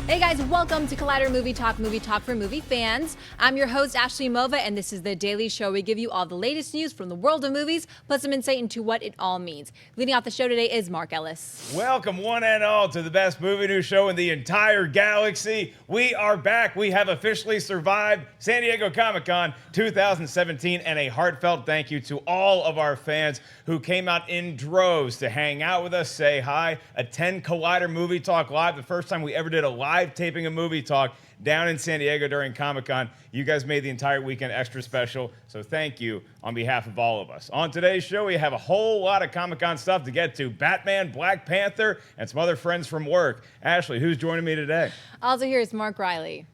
Hey guys, welcome to Collider Movie Talk for movie fans. I'm your host, Ashley Mova, and this is the daily show. We give you all the latest news from the world of movies, plus some insight into what it all means. Leading off the show today is Mark Ellis. Welcome one and all to the best movie news show in the entire galaxy. We are back. We have officially survived San Diego Comic-Con 2017, and a heartfelt thank you to all of our fans who came out in droves to hang out with us, say hi, attend Collider Movie Talk Live, the first time we ever did a live taping of Movie Talk down in San Diego during Comic-Con. You guys made the entire weekend extra special, so thank you on behalf of all of us. On today's show, we have a whole lot of Comic-Con stuff to get to. Batman, Black Panther, and some other friends from work. Ashley, who's joining me today? Also here is Mark Reilly.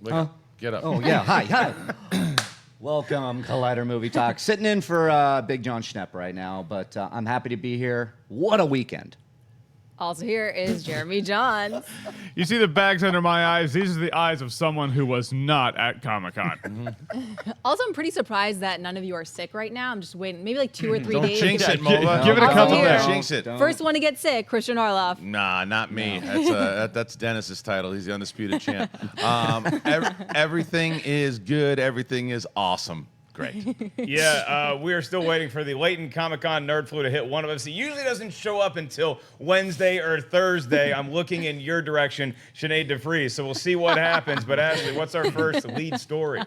Get up. Oh, yeah. Hi. Welcome, Collider Movie Talk. Sitting in for Big John Schnepp right now, but I'm happy to be here. What a weekend. Also here is Jeremy Jahns. You see the bags under my eyes? These are the eyes of someone who was not at Comic-Con. Also, I'm pretty surprised that none of you are sick right now. I'm just waiting, maybe like 2 or 3 Don't days. jinx it, Mova. Give it a Also couple here. days. Jinx it. First one to get sick, Kristian Harloff. Nah, not me. That's Dennis's title. He's the undisputed champ. Everything is good. Everything is awesome. Great. Yeah, we are still waiting for the latent Comic-Con nerd flu to hit one of us. He usually doesn't show up until Wednesday or Thursday. I'm looking in your direction, Sinead DeVries, so we'll see what happens. But Ashley, what's our first lead story?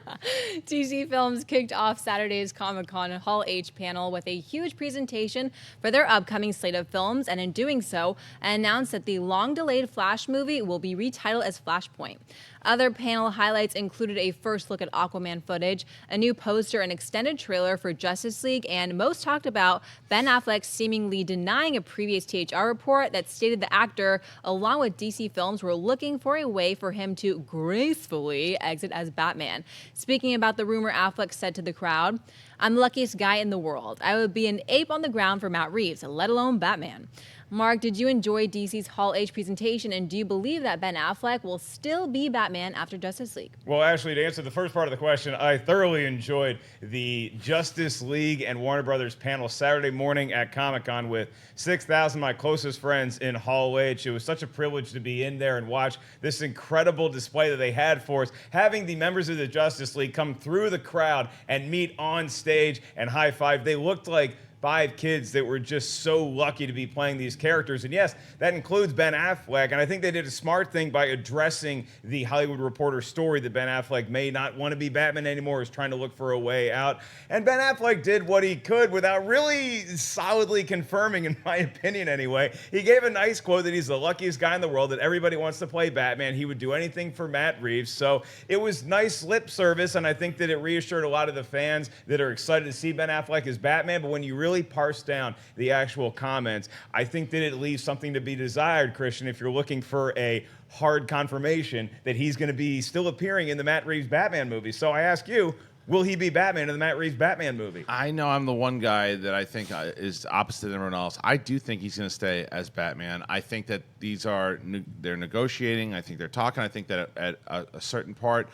DC Films kicked off Saturday's Comic-Con Hall H panel with a huge presentation for their upcoming slate of films, and in doing so, announced that the long-delayed Flash movie will be retitled as Flashpoint. Other panel highlights included a first look at Aquaman footage, a new poster, an extended trailer for Justice League, and most talked about Ben Affleck seemingly denying a previous THR report that stated the actor, along with DC Films, were looking for a way for him to gracefully exit as Batman. Speaking about the rumor, Affleck said to the crowd, "I'm the luckiest guy in the world. I would be an ape on the ground for Matt Reeves, let alone Batman." Mark, did you enjoy DC's Hall H presentation, and do you believe that Ben Affleck will still be Batman after Justice League? Well, Ashley, to answer the first part of the question, I thoroughly enjoyed the Justice League and Warner Brothers panel Saturday morning at Comic-Con with 6,000 of my closest friends in Hall H. It was such a privilege to be in there and watch this incredible display that they had for us, having the members of the Justice League come through the crowd and meet on stage and high-five. They looked like 5 kids that were just so lucky to be playing these characters. And yes, that includes Ben Affleck. And I think they did a smart thing by addressing the Hollywood Reporter story that Ben Affleck may not want to be Batman anymore, is trying to look for a way out. And Ben Affleck did what he could without really solidly confirming, in my opinion anyway. He gave a nice quote that he's the luckiest guy in the world, that everybody wants to play Batman. He would do anything for Matt Reeves. So it was nice lip service, and I think that it reassured a lot of the fans that are excited to see Ben Affleck as Batman. But when you really parse down the actual comments, I think that it leaves something to be desired, Kristian, if you're looking for a hard confirmation that he's going to be still appearing in the Matt Reeves Batman movie. So I ask you, will he be Batman in the Matt Reeves Batman movie? I know I'm the one guy that I think is opposite of everyone else. I do think he's going to stay as Batman. I think that they're negotiating. I think they're talking. I think that at a certain part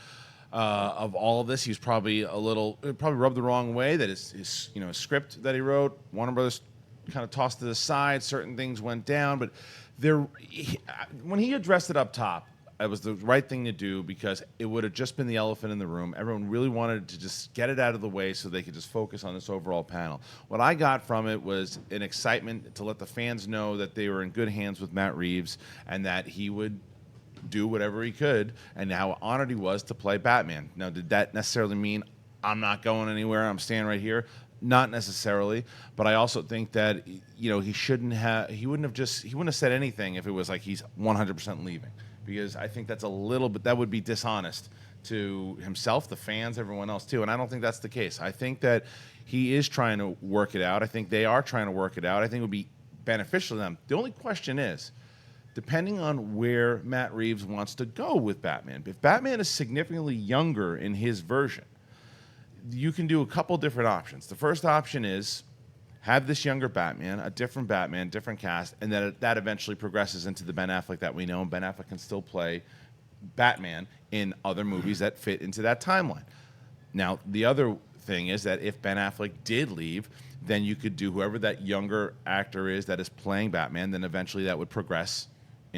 of all of this, he's probably rubbed the wrong way, that his script that he wrote, Warner Brothers kind of tossed it aside. Certain things went down, but when he addressed it up top, it was the right thing to do, because it would have just been the elephant in the room. Everyone really wanted to just get it out of the way so they could just focus on this overall panel. What I got from it was an excitement to let the fans know that they were in good hands with Matt Reeves, and that he would do whatever he could, and how honored he was to play Batman. Now, did that necessarily mean I'm not going anywhere, I'm staying right here? Not necessarily, but I also think that he wouldn't have said anything if it was like he's 100% leaving, because I think that's that would be dishonest to himself, the fans, everyone else too, and I don't think that's the case. I think that he is trying to work it out. I think they are trying to work it out. I think it would be beneficial to them. The only question is, depending on where Matt Reeves wants to go with Batman. If Batman is significantly younger in his version, you can do a couple different options. The first option is have this younger Batman, a different Batman, different cast, and then that eventually progresses into the Ben Affleck that we know, and Ben Affleck can still play Batman in other movies that fit into that timeline. Now, the other thing is that if Ben Affleck did leave, then you could do whoever that younger actor is that is playing Batman, then eventually that would progress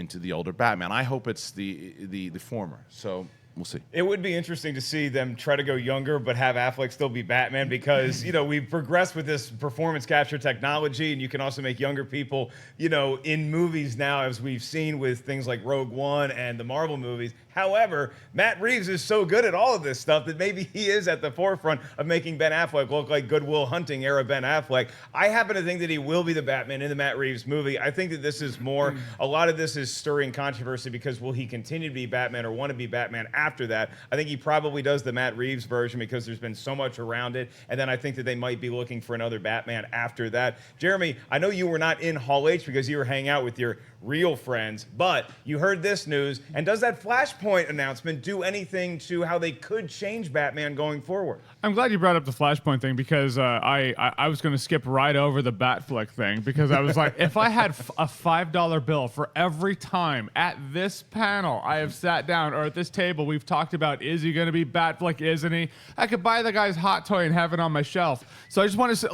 into the older Batman. I hope it's the former. So we'll see. It would be interesting to see them try to go younger, but have Affleck still be Batman because, we've progressed with this performance capture technology, and you can also make younger people, in movies now, as we've seen with things like Rogue One and the Marvel movies. However, Matt Reeves is so good at all of this stuff that maybe he is at the forefront of making Ben Affleck look like Good Will Hunting era Ben Affleck. I happen to think that he will be the Batman in the Matt Reeves movie. I think that this is more, a lot of this is stirring controversy because will he continue to be Batman or want to be Batman after that? I think he probably does the Matt Reeves version because there's been so much around it. And then I think that they might be looking for another Batman after that. Jeremy, I know you were not in Hall H because you were hanging out with your real friends, but you heard this news. And does that Flashpoint announcement do anything to how they could change Batman going forward? I'm glad you brought up the Flashpoint thing because I was going to skip right over the Batfleck thing because I was like, if I had a $5 bill for every time at this panel I have sat down or at this table we've talked about, is he going to be Batfleck, isn't he? I could buy the guy's hot toy and have it on my shelf. So I just want to say,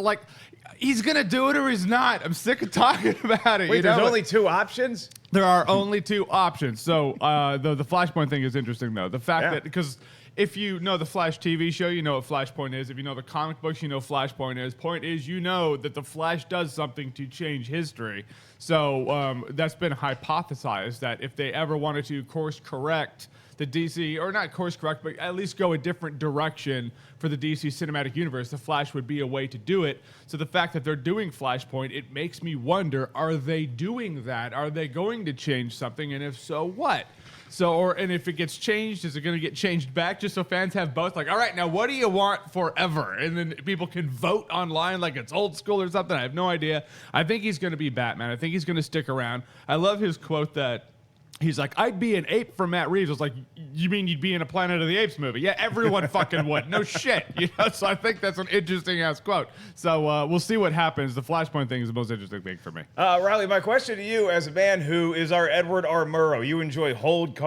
he's going to do it or he's not. I'm sick of talking about it. Wait, there's only two options? There are only two options. So the Flashpoint thing is interesting, though. The fact that, because if you know the Flash TV show, you know what Flashpoint is. If you know the comic books, you know Flashpoint is. Point is, you know that the Flash does something to change history. So that's been hypothesized that if they ever wanted to course correct the DC, or not course correct, but at least go a different direction for the DC cinematic universe, the Flash would be a way to do it. So the fact that they're doing Flashpoint, it makes me wonder, are they doing that? Are they going to change something? And if so, what? And if it gets changed, is it going to get changed back just so fans have both? Like, all right, now what do you want forever? And then people can vote online like it's old school or something. I have no idea. I think he's going to be Batman. I think he's going to stick around. I love his quote that he's like, I'd be an ape for Matt Reeves. I was like, you mean you'd be in a Planet of the Apes movie? Yeah, everyone fucking would. No shit. So I think that's an interesting ass quote. So we'll see what happens. The Flashpoint thing is the most interesting thing for me. Reilly, my question to you as a man who is our Edward R. Murrow, you enjoy cold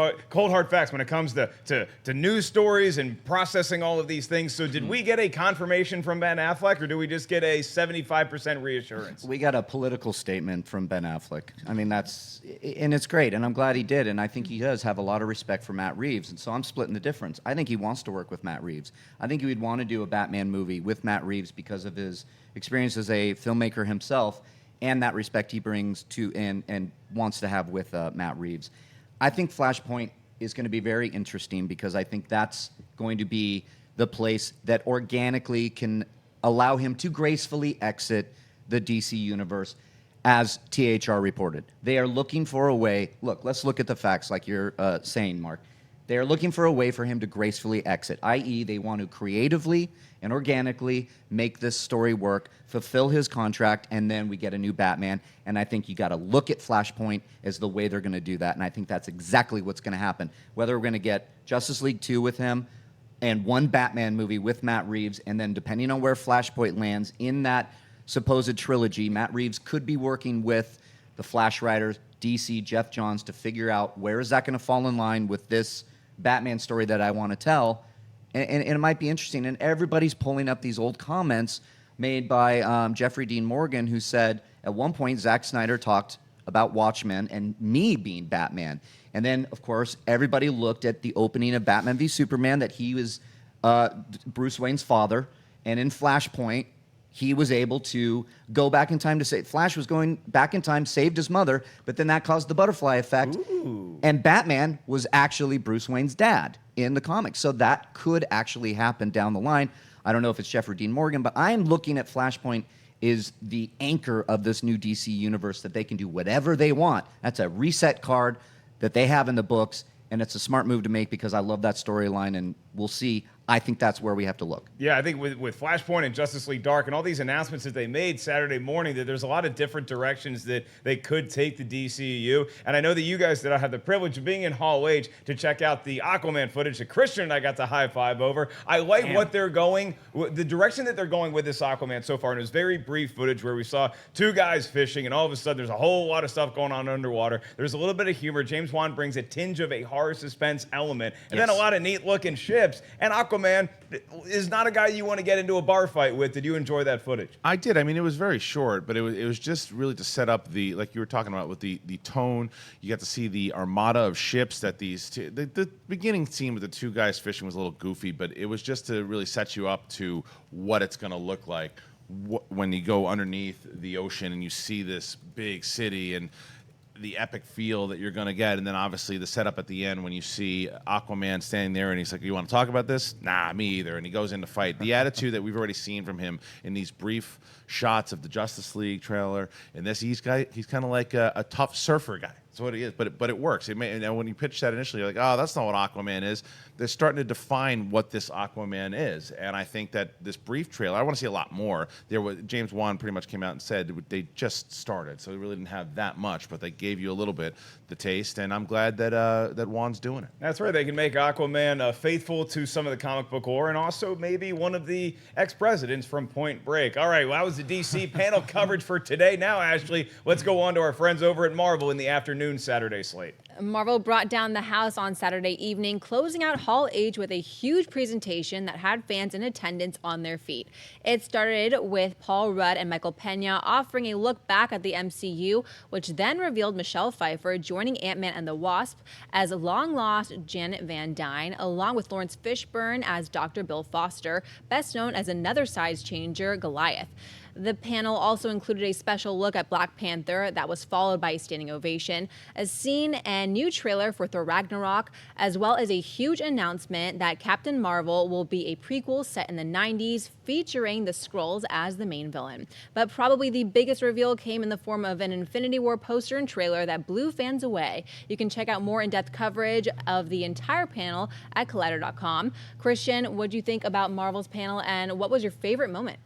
hard facts when it comes to news stories and processing all of these things. So did we get a confirmation from Ben Affleck or do we just get a 75% reassurance? We got a political statement from Ben Affleck. I mean, and it's great, and I'm glad he did, and I think he does have a lot of respect for Matt Reeves, and so I'm splitting the difference. I think he wants to work with Matt Reeves. I think he would want to do a Batman movie with Matt Reeves because of his experience as a filmmaker himself and that respect he brings to and wants to have with Matt Reeves. I think Flashpoint is going to be very interesting because I think that's going to be the place that organically can allow him to gracefully exit the DC universe. As THR reported, they are looking for a way. Look, let's look at the facts like you're saying, Mark. They are looking for a way for him to gracefully exit, i.e. they want to creatively and organically make this story work, fulfill his contract, and then we get a new Batman. And I think you got to look at Flashpoint as the way they're going to do that. And I think that's exactly what's going to happen. Whether we're going to get Justice League 2 with him and one Batman movie with Matt Reeves, and then depending on where Flashpoint lands in that supposed trilogy, Matt Reeves could be working with the Flash writers, DC, Jeff Jahns, to figure out where is that going to fall in line with this Batman story that I want to tell. And it might be interesting. And everybody's pulling up these old comments made by Jeffrey Dean Morgan, who said at one point Zack Snyder talked about Watchmen and me being Batman. And then, of course, everybody looked at the opening of Batman v Superman, that he was Bruce Wayne's father. And in Flashpoint, he was able to go back in time to say Flash was going back in time, saved his mother, but then that caused the butterfly effect. Ooh. And Batman was actually Bruce Wayne's dad in the comics. So that could actually happen down the line. I don't know if it's Jeffrey Dean Morgan, but I'm looking at Flashpoint is the anchor of this new DC universe that they can do whatever they want. That's a reset card that they have in the books, and it's a smart move to make because I love that storyline, and we'll see. I think that's where we have to look. Yeah, I think with Flashpoint and Justice League Dark and all these announcements that they made Saturday morning, that there's a lot of different directions that they could take the DCEU. And I know that you guys did have the privilege of being in Hall H to check out the Aquaman footage that Kristian and I got to high five over. I like what they're going, the direction that they're going with this Aquaman so far. And it was very brief footage where we saw two guys fishing, and all of a sudden there's a whole lot of stuff going on underwater. There's a little bit of humor. James Wan brings a tinge of a horror suspense element, and then a lot of neat looking ships. And Aquaman Aquaman is not a guy you want to get into a bar fight with. Did you enjoy that footage? I did. I mean, it was very short, but it was just really to set up the, like you were talking about with the tone. You got to see the armada of ships that these two, the beginning scene with the two guys fishing was a little goofy, but it was just to really set you up to what it's going to look like when you go underneath the ocean and you see this big city and the epic feel that you're going to get. And then obviously the setup at the end when you see Aquaman standing there and he's like, you want to talk about this? Nah, me either. And he goes in to fight. The attitude that we've already seen from him in these brief shots of the Justice League trailer, and this, he's kind of like a tough surfer guy. That's what he is, but it works. And when you pitched that initially, you're like, oh, that's not what Aquaman is. They're starting to define what this Aquaman is, and I think that this brief trailer, I want to see a lot more. James Wan pretty much came out and said they just started, so they really didn't have that much, but they gave you a little bit, the taste, and I'm glad that Wan's doing it. That's right. They can make Aquaman faithful to some of the comic book lore and also maybe one of the ex-presidents from Point Break. All right, well, that was the DC panel coverage for today. Now, Ashley, let's go on to our friends over at Marvel in the afternoon Saturday slate. Marvel brought down the house on Saturday evening, closing out Hall H with a huge presentation that had fans in attendance on their feet. It started with Paul Rudd and Michael Pena offering a look back at the MCU, which then revealed Michelle Pfeiffer joining Ant-Man and the Wasp as long-lost Janet Van Dyne, along with Laurence Fishburne as Dr. Bill Foster, best known as another size changer, Goliath. The panel also included a special look at Black Panther that was followed by a standing ovation, a scene and new trailer for Thor Ragnarok, as well as a huge announcement that Captain Marvel will be a prequel set in the 90s featuring the Skrulls as the main villain. But probably the biggest reveal came in the form of an Infinity War poster and trailer that blew fans away. You can check out more in-depth coverage of the entire panel at Collider.com. Kristian, what do you think about Marvel's panel and what was your favorite moment?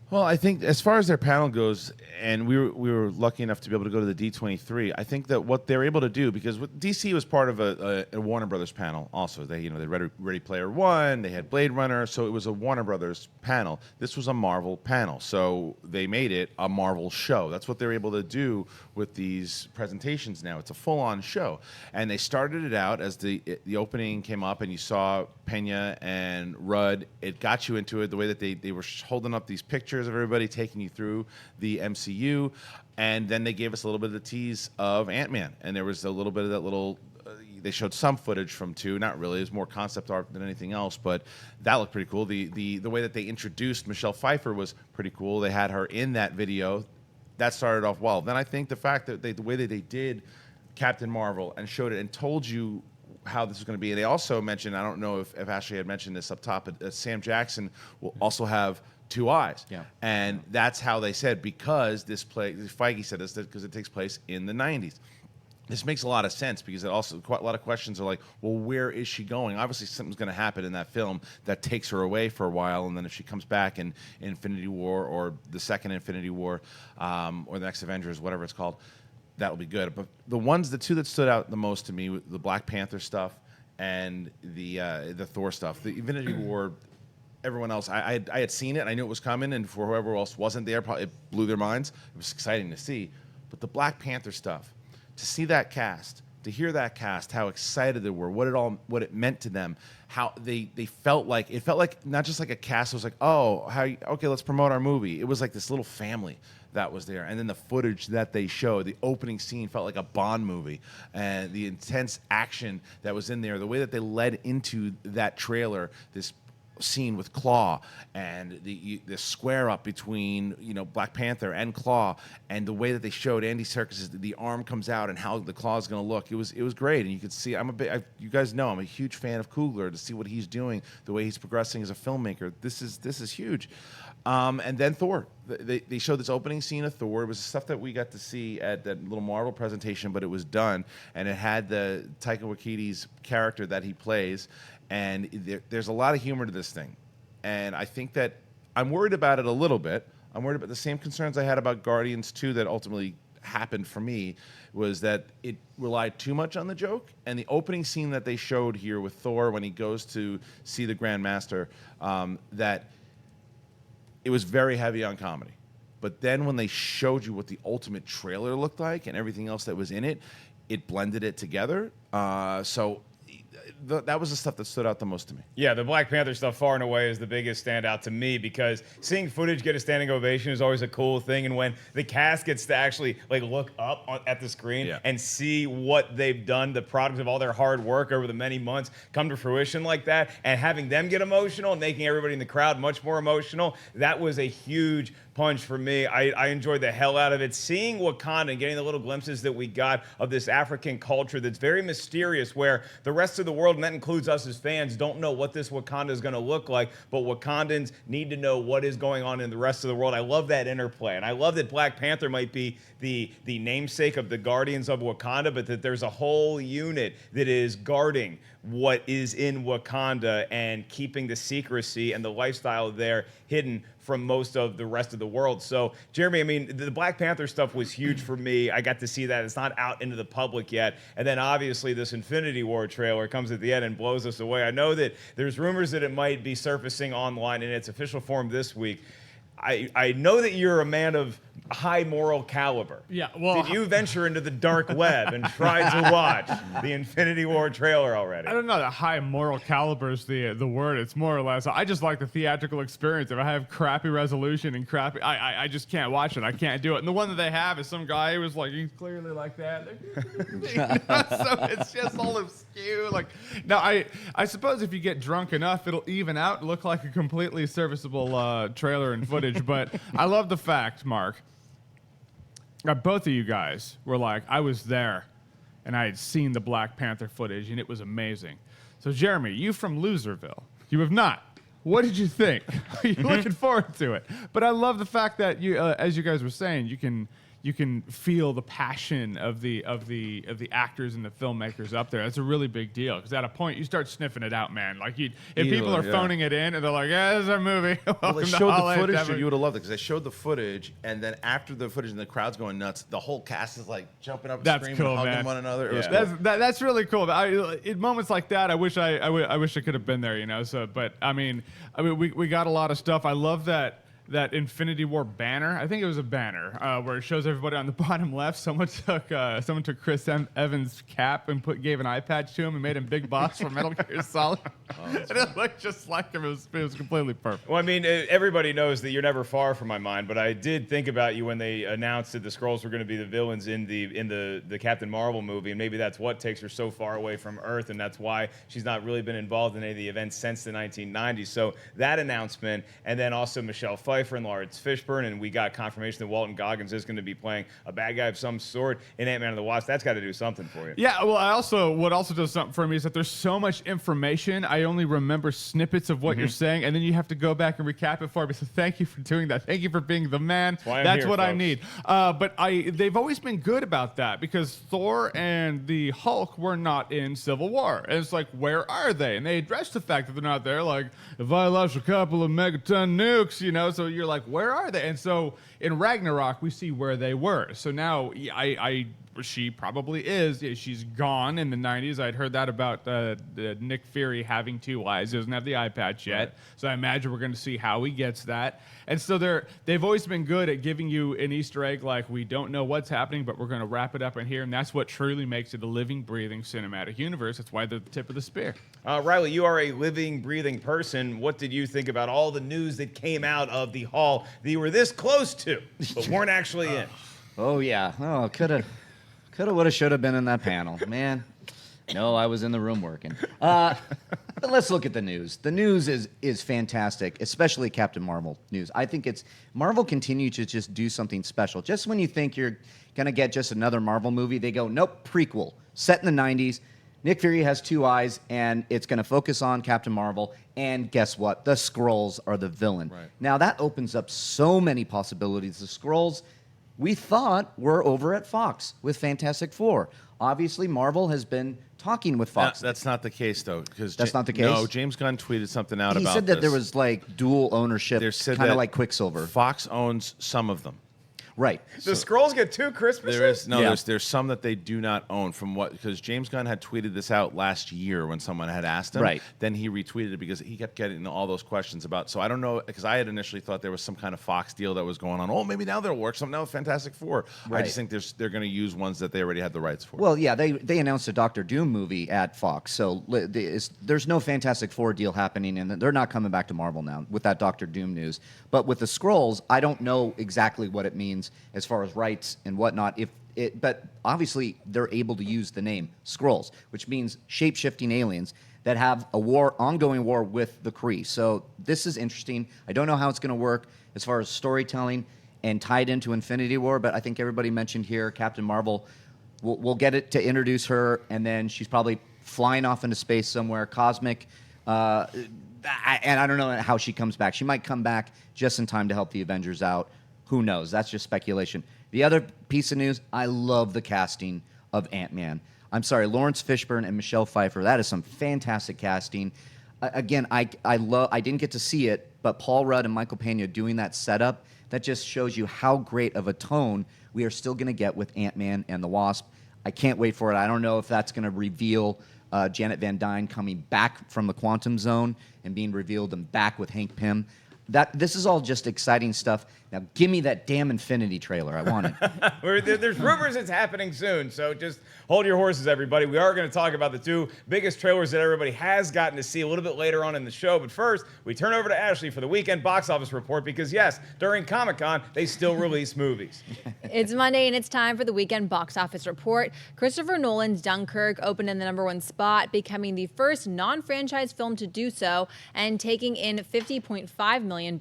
Well, I think as far as their panel goes, and we were lucky enough to be able to go to the D23. I think that what they're able to do, because DC was part of a Warner Brothers panel also. They Ready Player One, they had Blade Runner, so it was a Warner Brothers panel. This was a Marvel panel, so they made it a Marvel show. That's what they're able to do with these presentations now. It's a full-on show, and they started it out as the opening came up, and you saw Pena and Rudd. It got you into it the way that they were holding up these pictures of everybody taking you through the MCU, and then they gave us a little bit of the tease of Ant-Man, and there was a little bit of that little they showed some footage from 2, not really, it was more concept art than anything else, but that looked pretty cool. The way that they introduced Michelle Pfeiffer was pretty cool. They had her in that video. That started off well. Then I think the fact that the way that they did Captain Marvel and showed it and told you how this is going to be. And they also mentioned, I don't know if Ashley had mentioned this up top, but Sam Jackson will also have 2 eyes. Yeah. And that's how they said, because Feige said this, because it takes place in the 90s. This makes a lot of sense because it also, quite a lot of questions are like, well, where is she going? Obviously, something's going to happen in that film that takes her away for a while, and then if she comes back in Infinity War or the second Infinity War or the next Avengers, whatever it's called, that will be good. But the 2 that stood out the most to me, the Black Panther stuff and the Thor stuff. The Infinity War, everyone else, I had seen it, I knew it was coming, and for whoever else wasn't there, probably it blew their minds. It was exciting to see. But the Black Panther stuff, to see that cast, to hear that cast, how excited they were, what it meant to them, how they felt like, it felt like not just like a cast, it was like, okay, let's promote our movie. It was like this little family that was there. And then the footage that they showed, the opening scene felt like a Bond movie, and the intense action that was in there, the way that they led into that trailer, this scene with Claw and the square up between Black Panther and Claw, and the way that they showed Andy Serkis, the arm comes out and how the claw is going to look. It was great, and you could see. You guys know I'm a huge fan of Coogler. To see what he's doing, the way he's progressing as a filmmaker, this is huge. And then Thor. They showed this opening scene of Thor. It was stuff that we got to see at that little Marvel presentation, but it was done, and it had the Taika Waititi's character that he plays. And there's a lot of humor to this thing. And I think that I'm worried about it a little bit. I'm worried about the same concerns I had about Guardians 2 that ultimately happened for me, was that it relied too much on the joke. And the opening scene that they showed here with Thor when he goes to see the Grand Master, that it was very heavy on comedy. But then when they showed you what the ultimate trailer looked like and everything else that was in it, it blended it together. So that was the stuff that stood out the most to me. Yeah, the Black Panther stuff far and away is the biggest standout to me because seeing footage get a standing ovation is always a cool thing. And when the cast gets to actually look up at the screen and see what they've done, the product of all their hard work over the many months come to fruition like that, and having them get emotional and making everybody in the crowd much more emotional, that was a huge punch for me. I enjoyed the hell out of it. Seeing Wakanda and getting the little glimpses that we got of this African culture that's very mysterious, where the rest of the world, and that includes us as fans, don't know what this Wakanda is going to look like, but Wakandans need to know what is going on in the rest of the world. I love that interplay, and I love that Black Panther might be the namesake of the Guardians of Wakanda, but that there's a whole unit that is guarding what is in Wakanda and keeping the secrecy and the lifestyle there hidden from most of the rest of the world. So, Jeremy, I mean, the Black Panther stuff was huge for me. I got to see that. It's not out into the public yet. And then, obviously, this Infinity War trailer comes at the end and blows us away. I know that there's rumors that it might be surfacing online in its official form this week. I know that you're a man of high moral caliber. Yeah, well, did you venture into the dark web and try to watch the Infinity War trailer already? I don't know that high moral caliber is the word. It's more or less, I just like the theatrical experience. If I have crappy resolution and crappy, I just can't watch it. I can't do it. And the one that they have is some guy who was like, he's clearly like that. So it's just all askew. Now, I suppose if you get drunk enough, it'll even out and look like a completely serviceable trailer and footage. But I love the fact, Mark, both of you guys were like, I was there, and I had seen the Black Panther footage, and it was amazing. So, Jeremy, you from Loserville, you have not. What did you think? Are you looking forward to it? But I love the fact that you, as you guys were saying, you can feel the passion of the actors and the filmmakers up there. That's a really big deal because at a point you start sniffing it out, man. If people are phoning it in and they're like, "Yeah, this is our movie." Well, they showed the footage, so you would have loved it because they showed the footage, and then after the footage and the crowd's going nuts, the whole cast is jumping up and screaming, and hugging one another. It was cool. That's really cool. In moments like that, I wish I could have been there. So, but I mean, we got a lot of stuff. I love that Infinity War banner. I think it was a banner where it shows everybody on the bottom left. Someone took Chris Evans' cap and gave an eye patch to him and made him Big Boss for Metal Gear Solid. And it looked just like him. It was completely perfect. Well, I mean, everybody knows that you're never far from my mind, but I did think about you when they announced that the Skrulls were going to be the villains in the Captain Marvel movie, and maybe that's what takes her so far away from Earth, and that's why she's not really been involved in any of the events since the 1990s. So that announcement, and then also Michelle Pfeiffer and Laurence Fishburne, and we got confirmation that Walton Goggins is going to be playing a bad guy of some sort in Ant-Man and the Wasp. That's got to do something for you. Yeah, well, what also does something for me is that there's so much information. I only remember snippets of what you're saying, and then you have to go back and recap it for me. So thank you for doing that. Thank you for being the man. That's what I need. But they've always been good about that because Thor and the Hulk were not in Civil War. And it's like, where are they? And they addressed the fact that they're not there. Like, if I lost a couple of megaton nukes, so you're like, where are they? And so in Ragnarok, we see where they were. So now she probably is. She's gone in the 90s. I'd heard that about Nick Fury having two eyes. He doesn't have the eye patch yet. Right. So I imagine we're going to see how he gets that. And so they've always been good at giving you an Easter egg like, we don't know what's happening, but we're going to wrap it up in here. And that's what truly makes it a living, breathing cinematic universe. That's why they're the tip of the spear. Reilly, you are a living, breathing person. What did you think about all the news that came out of the hall that you were this close to, but weren't actually in? Oh, yeah. Oh, coulda, woulda, shoulda been in that panel. Man, no, I was in the room working. But let's look at the news. The news is fantastic, especially Captain Marvel news. I think Marvel continue to just do something special. Just when you think you're going to get just another Marvel movie, they go, nope, prequel, set in the 90s. Nick Fury has two eyes, and it's going to focus on Captain Marvel. And guess what? The Skrulls are the villain. Right. Now, that opens up so many possibilities. The Skrulls, we thought, were over at Fox with Fantastic Four. Obviously, Marvel has been talking with Fox. That's not the case, though. That's not the case? No, James Gunn tweeted something out about this. He said that there was, dual ownership, kind of like Quicksilver. Fox owns some of them. Right. The Skrulls get 2 Christmases? There's some that they do not own because James Gunn had tweeted this out last year when someone had asked him. Right. Then he retweeted it because he kept getting all those questions about. So I don't know, because I had initially thought there was some kind of Fox deal that was going on. Oh, maybe now they'll work something out with Fantastic Four. Right. I just think they're going to use ones that they already had the rights for. Well, yeah, they announced a Doctor Doom movie at Fox, so there's no Fantastic Four deal happening, and they're not coming back to Marvel now with that Doctor Doom news. But with the Skrulls, I don't know exactly what it means as far as rights and whatnot. But obviously they're able to use the name Skrulls, which means shape-shifting aliens that have a ongoing war with the Kree. So this is interesting. I don't know how it's going to work as far as storytelling and tied into Infinity War, but I think everybody mentioned here Captain Marvel. We'll get it to introduce her, and then she's probably flying off into space somewhere, cosmic. And I don't know how she comes back. She might come back just in time to help the Avengers out. Who knows? That's just speculation. The other piece of news, I love the casting of Ant-Man. I'm sorry, Laurence Fishburne and Michelle Pfeiffer. That is some fantastic casting. Again, I didn't get to see it, but Paul Rudd and Michael Pena doing that setup, that just shows you how great of a tone we are still going to get with Ant-Man and the Wasp. I can't wait for it. I don't know if that's going to reveal Janet Van Dyne coming back from the Quantum Zone and being revealed and back with Hank Pym. This is all just exciting stuff. Now, give me that damn Infinity trailer. I want it. There's rumors it's happening soon, so just hold your horses, everybody. We are going to talk about the 2 biggest trailers that everybody has gotten to see a little bit later on in the show. But first, we turn over to Ashley for the weekend box office report because, yes, during Comic-Con, they still release movies. It's Monday, and it's time for the weekend box office report. Christopher Nolan's Dunkirk opened in the #1 spot, becoming the first non-franchise film to do so and taking in $50.5 million.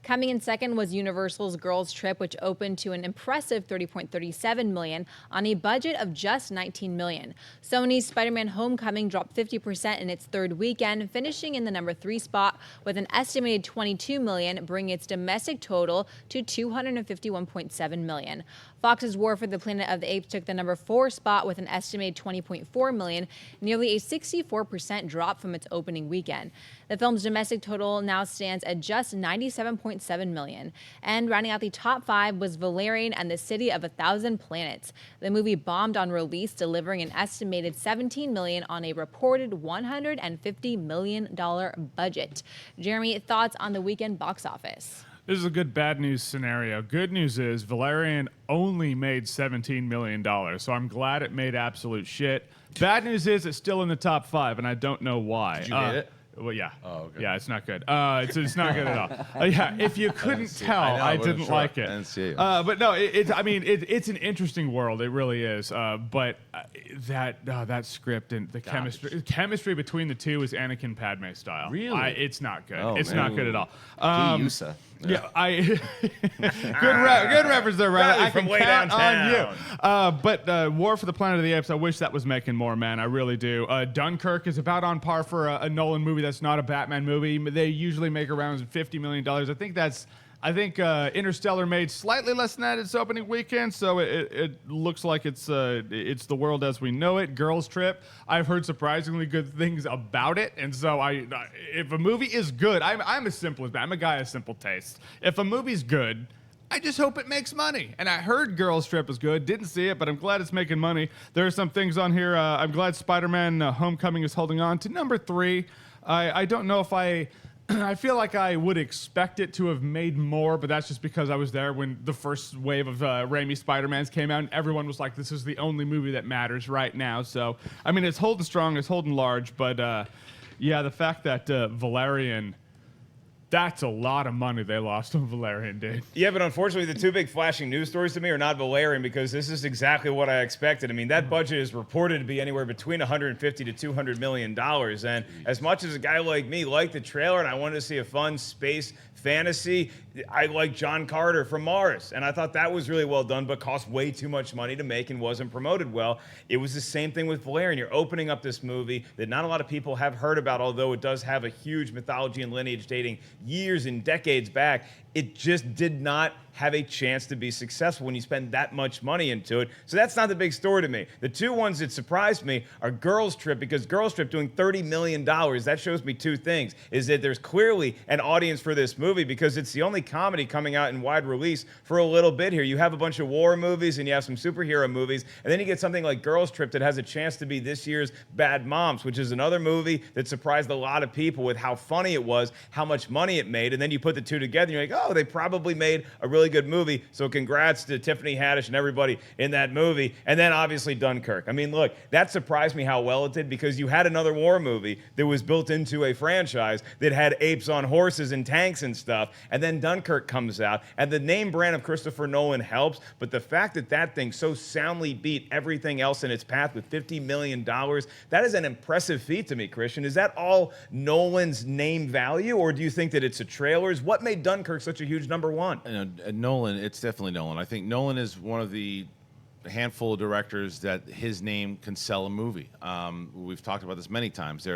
Coming in second was Universal's Girls Trip, which opened to an impressive $30.37 million on a budget of just $19 million. Sony's Spider-Man Homecoming dropped 50% in its third weekend, finishing in the #3 spot with an estimated $22 million, bringing its domestic total to $251.7 million. Fox's War for the Planet of the Apes took the #4 spot with an estimated $20.4 million, nearly a 64% drop from its opening weekend. The film's domestic total now stands at just $97.7 million. And rounding out the top 5 was Valerian and the City of a Thousand Planets. The movie bombed on release, delivering an estimated $17 million on a reported $150 million budget. Jeremy, thoughts on the weekend box office? This is a good bad news scenario. Good news is Valerian only made $17 million, so I'm glad it made absolute shit. Bad news is it's still in the top 5, and I don't know why. Did you hate it? Well, yeah. Oh, okay. Yeah, it's not good. It's not good at all. Yeah, if you couldn't tell, I didn't like it. I didn't see it. But no, it's an interesting world. It really is. But that script and the chemistry between the two is Anakin Padme style. Really? It's not good. Oh, it's man. not good at all. Yusa. Yeah, good reference there, right? Reilly I from can way count on downtown. you. But War for the Planet of the Apes, I wish that was making more, man. I really do. Dunkirk is about on par for a Nolan movie that's not a Batman movie. They usually make around $50 million. I think Interstellar made slightly less than that its opening weekend, so it looks like it's the world as we know it. Girls Trip, I've heard surprisingly good things about it, and so if a movie is good, I'm as simple as that. I'm a guy of simple taste. If a movie's good, I just hope it makes money. And I heard Girls Trip was good. Didn't see it, but I'm glad it's making money. There are some things on here. I'm glad Spider-Man Homecoming is holding on to #3. I don't know if I feel like I would expect it to have made more, but that's just because I was there when the first wave of Raimi Spider-Mans came out, and everyone was like, this is the only movie that matters right now. So, I mean, it's holding strong, it's holding large, but yeah, the fact that Valerian... That's a lot of money they lost on Valerian, dude. Yeah, but unfortunately, the 2 big flashing news stories to me are not Valerian because this is exactly what I expected. I mean, that budget is reported to be anywhere between $150 to $200 million. And as much as a guy like me liked the trailer and I wanted to see a fun space fantasy, I like John Carter from Mars, and I thought that was really well done, but cost way too much money to make and wasn't promoted well. It was the same thing with Valerian. You're opening up this movie that not a lot of people have heard about, although it does have a huge mythology and lineage dating years and decades back. it just did not have a chance to be successful when you spend that much money into it. So that's not the big story to me. The two ones that surprised me are Girls Trip, because Girls Trip doing $30 million, that shows me two things, is that there's clearly an audience for this movie because it's the only comedy coming out in wide release for a little bit here. You have a bunch of war movies and you have some superhero movies, and then you get something like Girls Trip that has a chance to be this year's Bad Moms, which is another movie that surprised a lot of people with how funny it was, how much money it made, and then you put the two together and you're like, oh, they probably made a really good movie. So congrats to Tiffany Haddish and everybody in that movie. And then obviously Dunkirk. I mean, look, that surprised me how well it did, because you had another war movie that was built into a franchise that had apes on horses and tanks and stuff. And then Dunkirk comes out, and the name brand of Christopher Nolan helps. But the fact that that thing so soundly beat everything else in its path with $50 million, that is an impressive feat to me, Kristian. Is that all Nolan's name value, or do you think that it's a trailers? What made Dunkirk such a huge number one? Nolan, it's definitely Nolan. I think Nolan is one of the handful of directors that his name can sell a movie. We've talked about this many times.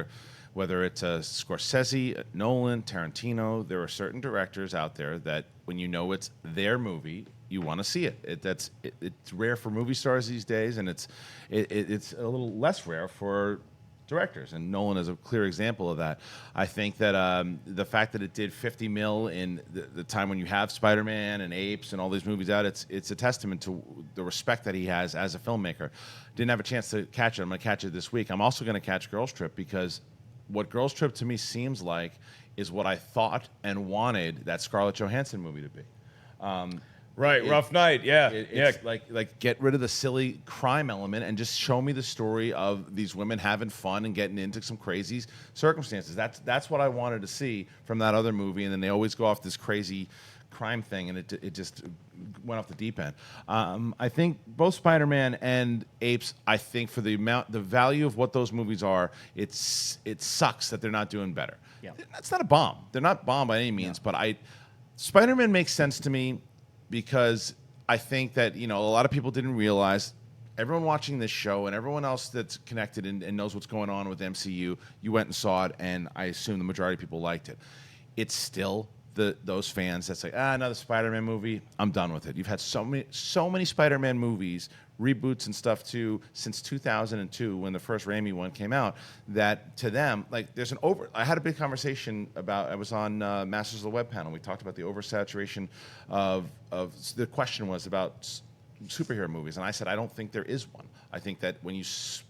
Whether it's Scorsese, Nolan, Tarantino, there are certain directors out there that when you know it's their movie, you want to see it. It's rare for movie stars these days, and it's a little less rare for directors, and Nolan is a clear example of that. I think that the fact that it did 50 mil in the time when you have Spider-Man and Apes and all these movies out, it's a testament to the respect that he has as a filmmaker. Didn't have a chance to catch it. I'm going to catch it this week. I'm also going to catch Girls Trip, because what Girls Trip to me seems like is what I thought and wanted that Scarlett Johansson movie to be. Right, Rough Night, yeah. It's like get rid of the silly crime element and just show me the story of these women having fun and getting into some crazy circumstances. That's what I wanted to see from that other movie, and then they always go off this crazy crime thing, and it just went off the deep end. I think both Spider-Man and Apes, I think for the value of what those movies are, it sucks that they're not doing better. Yeah. That's not a bomb. They're not bomb by any means, but Spider-Man makes sense to me, because I think that, a lot of people didn't realize, everyone watching this show and everyone else that's connected and knows what's going on with MCU, you went and saw it, and I assume the majority of people liked it. It's still those fans that say, another Spider-Man movie, I'm done with it. You've had so many Spider-Man movies, reboots and stuff too, since 2002 when the first Raimi one came out, that to them, like, there's I had a big conversation I was on Masters of the Web panel. We talked about the oversaturation of the question was about superhero movies, and I said I don't think there is one. I think that when you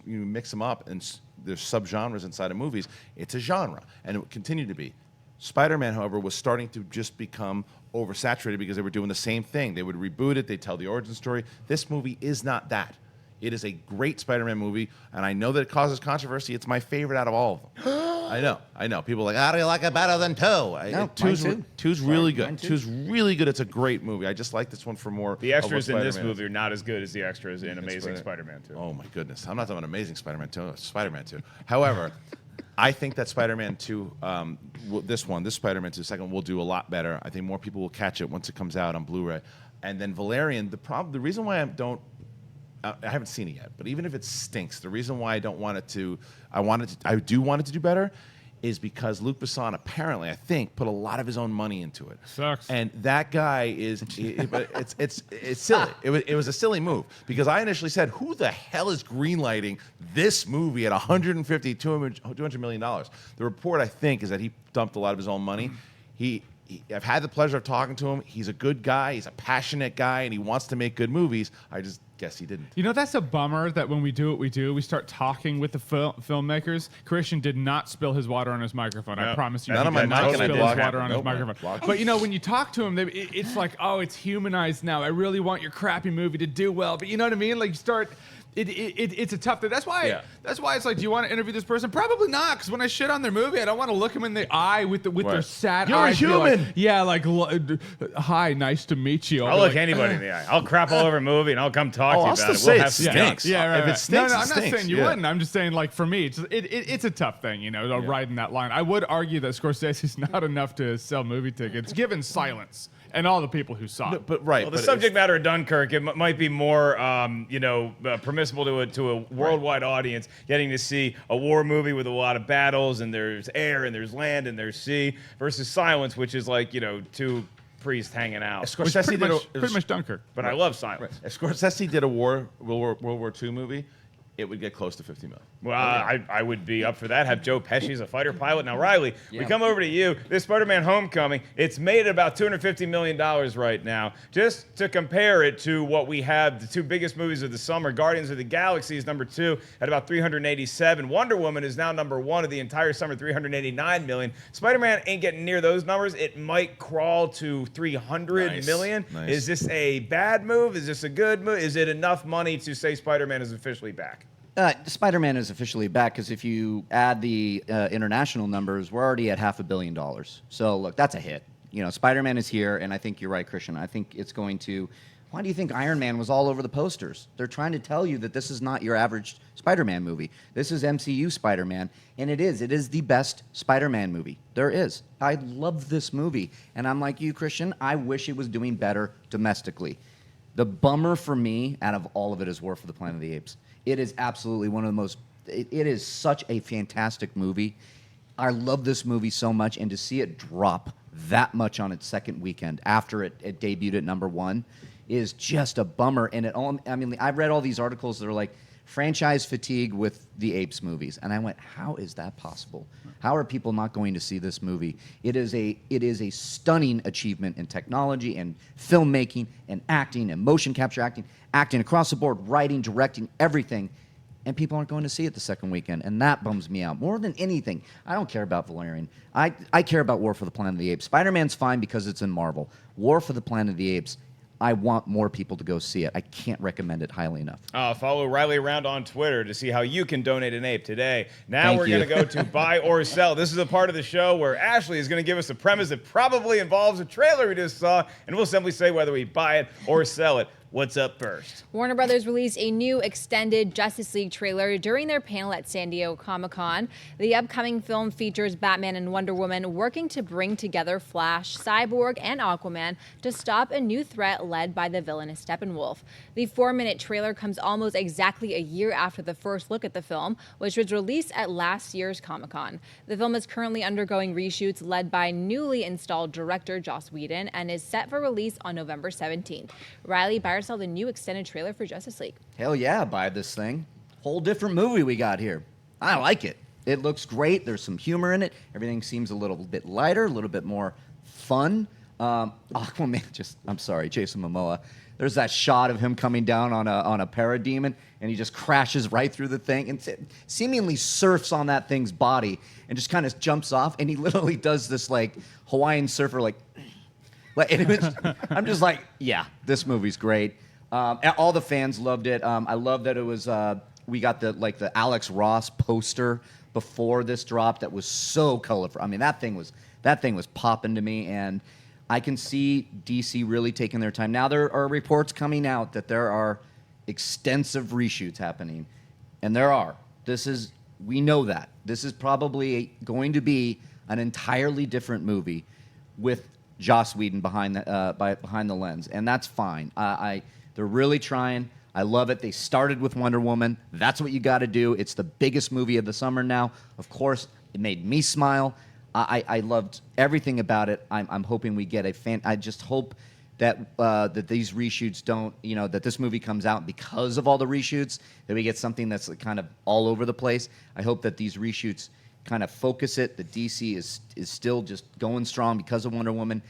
mix them up and there's subgenres inside of movies, it's a genre, and it will continue to be. Spider-Man, however, was starting to just become oversaturated because they were doing the same thing. They would reboot it, they'd tell the origin story. This movie is not that. It is a great Spider-Man movie, and I know that it causes controversy. It's my favorite out of all of them. I know. People are like, how do you like it better than 2? No, Two's really good. Two's really good. It's a great movie. I just like this one for more. The extras in this movie are not as good as the extras in Amazing Spider-Man 2. Oh, my goodness. I'm not talking about Amazing Spider-Man 2. Spider-Man 2. However, I think that Spider-Man 2, this Spider-Man 2, second, will do a lot better. I think more people will catch it once it comes out on Blu-ray. And then Valerian, the reason why I haven't seen it yet, but even if it stinks, the reason why I do want it to do better is because Luc Besson apparently, I think, put a lot of his own money into it. Sucks. And that guy but it's silly. It was a silly move, because I initially said, who the hell is greenlighting this movie at $150-200 million? The report, I think, is that he dumped a lot of his own money. I've had the pleasure of talking to him. He's a good guy. He's a passionate guy, and he wants to make good movies. I just guess he didn't. That's a bummer that when we do what we do, we start talking with the filmmakers. Kristian did not spill his water on his microphone. No. I promise you. None He of my did not mic, and I spill his blocked water it. on Nope, his microphone. blocked it. But when you talk to him, it's like, oh, it's humanized now. I really want your crappy movie to do well. But you know what I mean? Like, you start. It's a tough thing. That's why it's like, do you want to interview this person? Probably not, because when I shit on their movie, I don't want to look them in the eye with their sad You're a eyes. human. Hi, nice to meet you. I'll look anybody in the eye. I'll crap all over a movie and I'll come talk to you I'll about still it. say We'll it have stinks. Yeah, right. If it stinks, I'm it not stinks. saying you wouldn't. I'm just saying, like, for me, it's a tough thing, riding that line. I would argue that Scorsese's not enough to sell movie tickets, given silence and all the people who saw it. But right. Well, the subject matter of Dunkirk, it might be more, permissible to a worldwide audience, getting to see a war movie with a lot of battles, and there's air, and there's land, and there's sea, versus Silence, which is like, two priest hanging out. Scorsese Pretty much Dunkirk. But I love silence. If Scorsese did a World War II movie, it would get close to 50 million. Well, I would be up for that. Have Joe Pesci as a fighter pilot. Now, Reilly, we come over to you. This Spider-Man Homecoming, it's made about $250 million right now. Just to compare it to what we have, the two biggest movies of the summer, Guardians of the Galaxy is number 2 at about 387. Wonder Woman is now number 1 of the entire summer, 389 million. Spider-Man ain't getting near those numbers. It might crawl to 300 million. Nice. Is this a bad move? Is this a good move? Is it enough money to say Spider-Man is officially back? Spider-Man is officially back because if you add the international numbers, we're already at $500 million. So look, that's a hit. You know, Spider-Man is here, and I think you're right, Kristian. I think it's going to. Why do you think Iron Man was all over the posters? They're trying to tell you that this is not your average Spider-Man movie. This is MCU Spider-Man, and it is. It is the best Spider-Man movie there is. I love this movie, and I'm like you, Kristian. I wish it was doing better domestically. The bummer for me out of all of it is War for the Planet of the Apes. It is absolutely one of the most. It is such a fantastic movie. I love this movie so much, and to see it drop that much on its second weekend after it debuted at number 1 is just a bummer. And I've read all these articles that are like franchise fatigue with the Apes movies, and I went, how is that possible? How are people not going to see this movie? It is a stunning achievement in technology and filmmaking and acting and motion capture acting across the board, writing, directing, everything. And people aren't going to see it the second weekend, and that bums me out. More than anything, I don't care about Valerian. I care about War for the Planet of the Apes. Spider-Man's fine because it's in Marvel. War for the Planet of the Apes, I want more people to go see it. I can't recommend it highly enough. Follow Reilly around on Twitter to see how you can donate an ape today. Now Thank we're you. going to go to buy or sell. This is a part of the show where Ashley is going to give us a premise that probably involves a trailer we just saw, and we'll simply say whether we buy it or sell it. What's up first? Warner Brothers released a new extended Justice League trailer during their panel at San Diego Comic-Con. The upcoming film features Batman and Wonder Woman working to bring together Flash, Cyborg, and Aquaman to stop a new threat led by the villainous Steppenwolf. The 4-minute trailer comes almost exactly a year after the first look at the film, which was released at last year's Comic-Con. The film is currently undergoing reshoots led by newly installed director Joss Whedon and is set for release on November 17th. Reilly, buy or sell the new extended trailer for Justice League? Hell yeah, buy this thing. Whole different movie we got here. I like it. It looks great. There's some humor in it. Everything seems a little bit lighter, a little bit more fun. Aquaman, I'm sorry, Jason Momoa. There's that shot of him coming down on a parademon, and he just crashes right through the thing and seemingly surfs on that thing's body and just kind of jumps off, and he literally does this like Hawaiian surfer and it was, I'm just like, yeah, this movie's great. All the fans loved it. I love that it was. We got the Alex Ross poster before this drop that was so colorful. I mean, that thing was popping to me, and I can see DC really taking their time. Now there are reports coming out that there are extensive reshoots happening, and there are. We know that this is probably going to be an entirely different movie with Joss Whedon behind the lens, and that's fine. They're really trying. I love it. They started with Wonder Woman. That's what you got to do. It's the biggest movie of the summer now. Of course, it made me smile. I loved everything about it. I'm hoping we get I just hope that these reshoots don't, that this movie comes out because of all the reshoots, that we get something that's kind of all over the place. I hope that these reshoots kind of focus it. The DC is still just going strong because of Wonder Woman,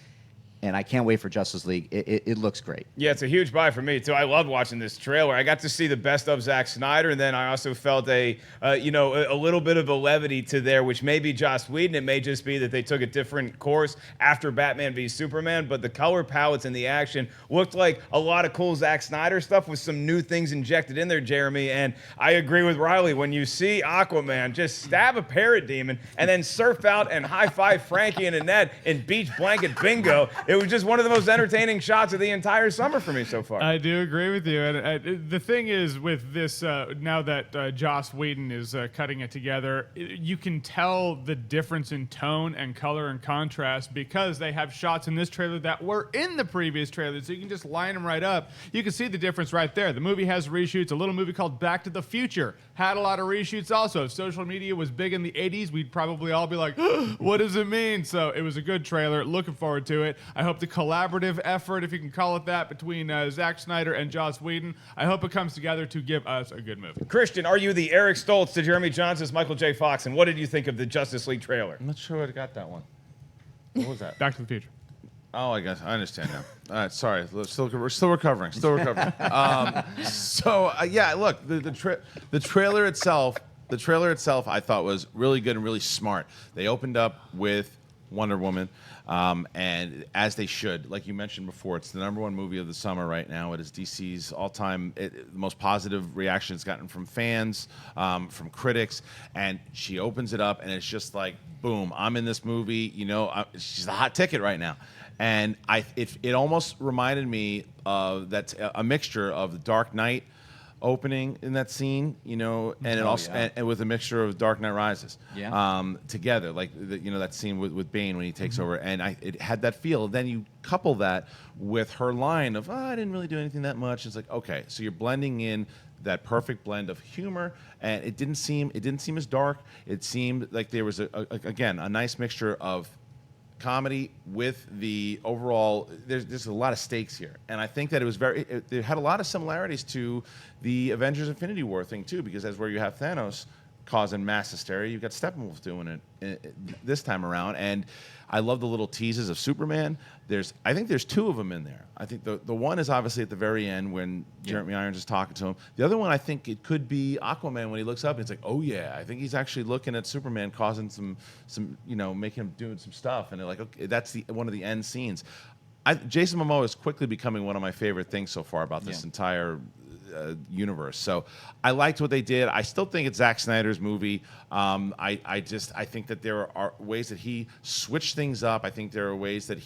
and I can't wait for Justice League. It looks great. Yeah, it's a huge buy for me too. I loved watching this trailer. I got to see the best of Zack Snyder, and then I also felt a little bit of a levity to there, which may be Joss Whedon. It may just be that they took a different course after Batman v Superman. But the color palettes and the action looked like a lot of cool Zack Snyder stuff with some new things injected in there, Jeremy. And I agree with Reilly. When you see Aquaman just stab a parrot demon and then surf out and high five Frankie and Annette in beach blanket bingo. It was just one of the most entertaining shots of the entire summer for me so far. I do agree with you. And the thing is with this, now that Joss Whedon is cutting it together, you can tell the difference in tone and color and contrast because they have shots in this trailer that were in the previous trailer. So you can just line them right up. You can see the difference right there. The movie has reshoots. A little movie called Back to the Future had a lot of reshoots also. If social media was big in the 80s, we'd probably all be like, what does it mean? So it was a good trailer. Looking forward to it. I hope the collaborative effort, if you can call it that, between Zack Snyder and Joss Whedon, I hope it comes together to give us a good movie. Kristian, are you the Eric Stoltz to Jeremy Johns' Michael J. Fox? And what did you think of the Justice League trailer? I'm not sure I got that one. What was that? Back to the Future. Oh, I guess I understand now. All right, sorry. We're still recovering. Yeah, look, the trailer itself, I thought was really good and really smart. They opened up with Wonder Woman, and as they should, like you mentioned before, it's the #1 movie of the summer right now. It is DC's all-time the most positive reaction it's gotten from fans, from critics, and she opens it up, and it's just like, boom, I'm in this movie. You know, she's the hot ticket right now. And it almost reminded me of a mixture of the Dark Knight opening in that scene, you know, and and with a mixture of Dark Knight Rises, together, like that scene with Bane when he takes over, and it had that feel. Then you couple that with her line of, I didn't really do anything that much. It's like, okay, so you're blending in that perfect blend of humor, and it didn't seem as dark. It seemed like there was a nice mixture of comedy with the overall. There's a lot of stakes here, and I think that it had a lot of similarities to the Avengers Infinity War thing too, because that's where you have Thanos causing mass hysteria. You've got Steppenwolf doing it this time around, and I love the little teases of Superman. I think there's 2 of them in there. I think the one is obviously at the very end when Jeremy Irons is talking to him. The other one, I think it could be Aquaman when he looks up and it's like, oh yeah, I think he's actually looking at Superman causing some making him doing some stuff, and they're like, okay, that's one of the end scenes. Jason Momoa is quickly becoming one of my favorite things so far about this entire universe. So I liked what they did. I still think it's Zack Snyder's movie. I think that there are ways that he switched things up. I think there are ways that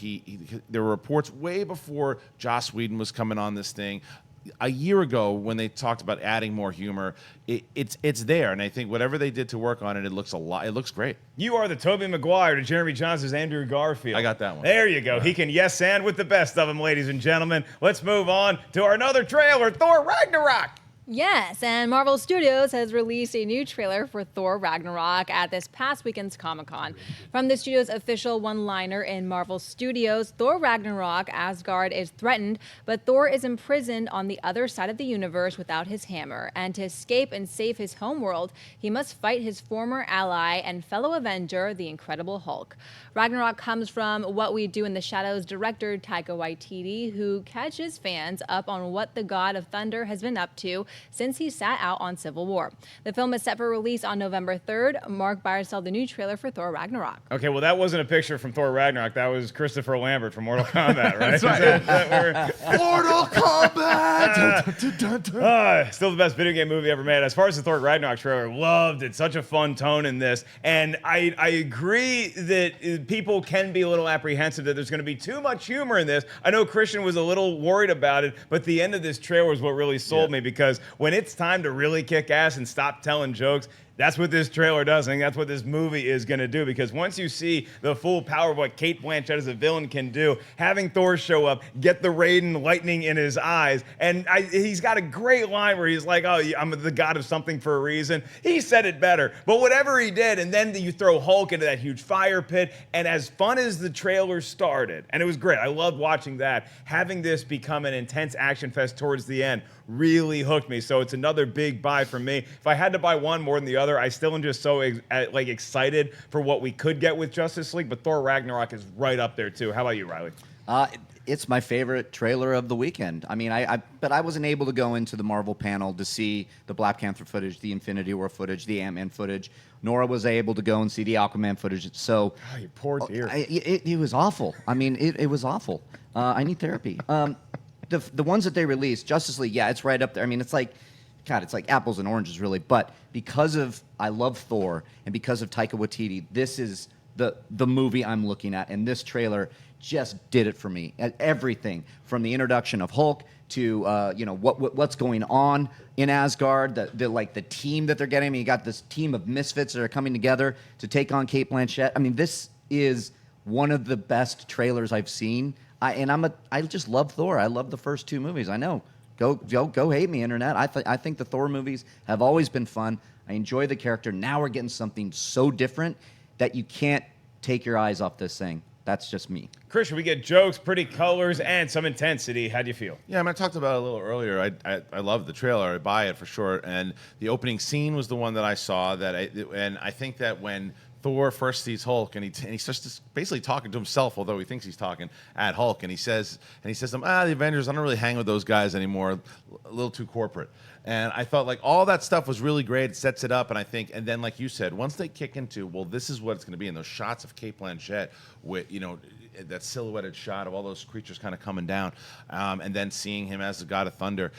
there were reports way before Joss Whedon was coming on this thing. A year ago, when they talked about adding more humor, it's there, and I think whatever they did to work on it, it looks great. You are the Tobey Maguire to Jeremy Johns' Andrew Garfield. I got that one. There you go. He can yes and with the best of them, ladies and gentlemen. Let's move on to our another trailer, Thor Ragnarok. Yes, and Marvel Studios has released a new trailer for Thor Ragnarok at this past weekend's Comic-Con. From the studio's official one-liner in Marvel Studios, Thor Ragnarok, Asgard is threatened, but Thor is imprisoned on the other side of the universe without his hammer. And to escape and save his homeworld, he must fight his former ally and fellow Avenger, the Incredible Hulk. Ragnarok comes from What We Do in the Shadows director Taika Waititi, who catches fans up on what the God of Thunder has been up to since he sat out on Civil War. The film is set for release on November 3rd. Mark Byerstell, the new trailer for Thor Ragnarok. Okay, well, that wasn't a picture from Thor Ragnarok. That was Christopher Lambert from Mortal Kombat, right? That's right. Mortal Kombat! Still the best video game movie ever made. As far as the Thor Ragnarok trailer, loved it. Such a fun tone in this. And I agree that people can be a little apprehensive that there's going to be too much humor in this. I know Kristian was a little worried about it, but the end of this trailer is what really sold me, because when it's time to really kick ass and stop telling jokes, that's what this trailer does. I think that's what this movie is going to do, because once you see the full power of what Cate Blanchett as a villain can do, having Thor show up, get the Raiden lightning in his eyes, and he's got a great line where he's like, oh, I'm the god of something for a reason. He said it better, but whatever he did, and then you throw Hulk into that huge fire pit, and as fun as the trailer started, and it was great, I loved watching that, having this become an intense action fest towards the end really hooked me. So it's another big buy for me. If I had to buy one more than the other, I still am just so excited for what we could get with Justice League, but Thor Ragnarok is right up there too. How about you, Reilly? It's my favorite trailer of the weekend. I mean, but I wasn't able to go into the Marvel panel to see the Black Panther footage, the Infinity War footage, the Ant-Man footage. Nora was able to go and see the Aquaman footage. So, oh, you poor dear. It was awful. I mean, it was awful. I need therapy. The ones that they released, Justice League, yeah, it's right up there. I mean, it's like apples and oranges, really. But because of I love Thor and because of Taika Waititi, this is the movie I'm looking at, and this trailer just did it for me. Everything from the introduction of Hulk to what's going on in Asgard, the team that they're getting. I mean, you got this team of misfits that are coming together to take on Cate Blanchett. I mean, this is one of the best trailers I've seen. I just love Thor. I love the first 2 movies. I know. Go hate me, internet. I think the Thor movies have always been fun. I enjoy the character. Now we're getting something so different that you can't take your eyes off this thing. That's just me. Kristian, we get jokes, pretty colors, and some intensity. How do you feel? Yeah, I mean, I talked about it a little earlier. I love the trailer. I buy it for sure. And the opening scene was the one that I saw. And I think that when Thor first sees Hulk and he starts basically talking to himself, although he thinks he's talking at Hulk, and he says to him, the Avengers, I don't really hang with those guys anymore. A little too corporate. And I thought, like, all that stuff was really great. It sets it up, and then, like you said, once they kick into, well, this is what it's going to be, and those shots of Cape Blanchett with, that silhouetted shot of all those creatures kind of coming down, and then seeing him as the God of Thunder,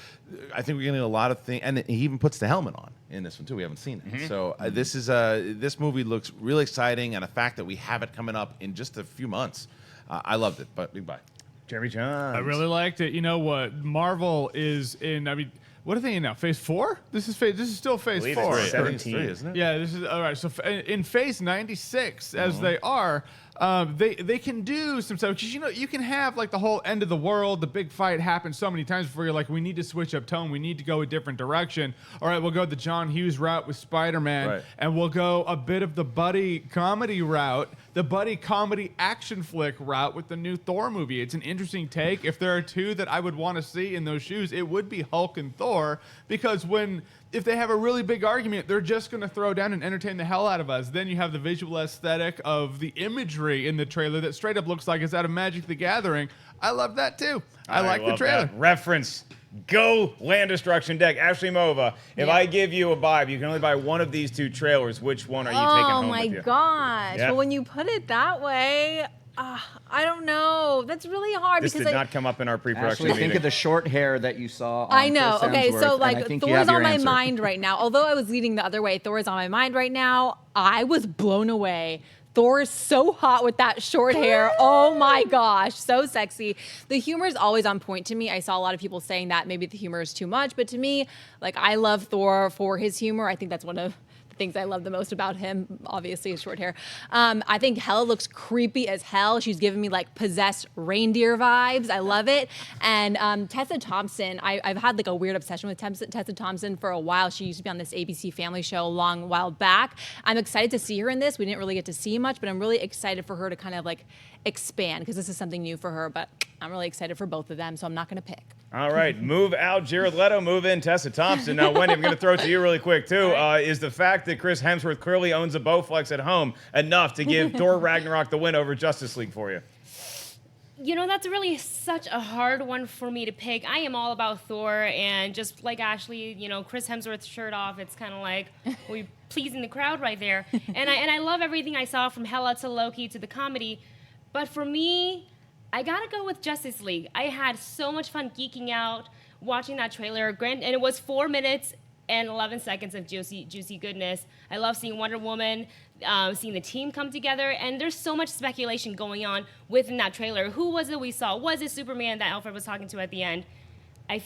I think we're getting a lot of things. And he even puts the helmet on in this one too. We haven't seen it, so this movie looks really exciting, and the fact that we have it coming up in just a few months, I loved it. But big bye, Jeremy Jahns. I really liked it. You know what? Marvel is in. I mean, what are they in now? Phase 4? This is still phase 4. It's 17, isn't it? Yeah, this is all right. So in phase 96, as they are, they can do some stuff because you can have like the whole end of the world, the big fight happens so many times before you're like, we need to switch up tone, we need to go a different direction. All right, we'll go the John Hughes route with Spider-Man, Right. and we'll go a bit of the buddy comedy route, the buddy comedy action flick route with the new Thor movie. It's an interesting take. If there are two that I would want to see in those shoes, it would be Hulk and Thor, because if they have a really big argument, they're just going to throw down and entertain the hell out of us. Then you have the visual aesthetic of the imagery in the trailer that straight up looks like it's out of Magic the Gathering. I love that too. I like the love trailer. that. Reference. Go Land Destruction Deck. Ashley Mova, if I give you a buy, you can only buy one of these two trailers. Which one are you taking home with you? Oh my gosh. Yeah. Well, when you put it that way, I don't know. That's really hard This because did not come up in our pre-production Actually, meeting. think of the short hair that you saw on I know. Chris Okay, Hemsworth, so and I like think you Thor's have your on my answer. mind right now. Although I was leading the other way, Thor is on my mind right now. I was blown away. Thor is so hot with that short hair. Oh my gosh, so sexy. The humor is always on point to me. I saw a lot of people saying that maybe the humor is too much, but to me, like, I love Thor for his humor. I think that's one of the things I love the most about him, obviously his short hair. I think Hela looks creepy as hell. She's giving me like possessed reindeer vibes. I love it. And Tessa Thompson, I've had like a weird obsession with Tessa Thompson for a while. She used to be on this ABC Family show a long while back. I'm excited to see her in this. We didn't really get to see much, but I'm really excited for her to kind of like expand because this is something new for her. But I'm really excited for both of them, so I'm not going to pick. All right, move out Jared Leto, move in Tessa Thompson. Now, Wendy, I'm going to throw it to you really quick, too. Is the fact that Chris Hemsworth clearly owns a Bowflex at home enough to give Thor Ragnarok the win over Justice League for you? That's really such a hard one for me to pick. I am all about Thor, and just like Ashley, Chris Hemsworth's shirt off, it's kind of like we pleasing the crowd right there. And I love everything I saw from Hela to Loki to the comedy. But for me, I gotta go with Justice League. I had so much fun geeking out, watching that trailer. And it was 4 minutes and 11 seconds of juicy goodness. I love seeing Wonder Woman, seeing the team come together, and there's so much speculation going on within that trailer. Who was it we saw? Was it Superman that Alfred was talking to at the end?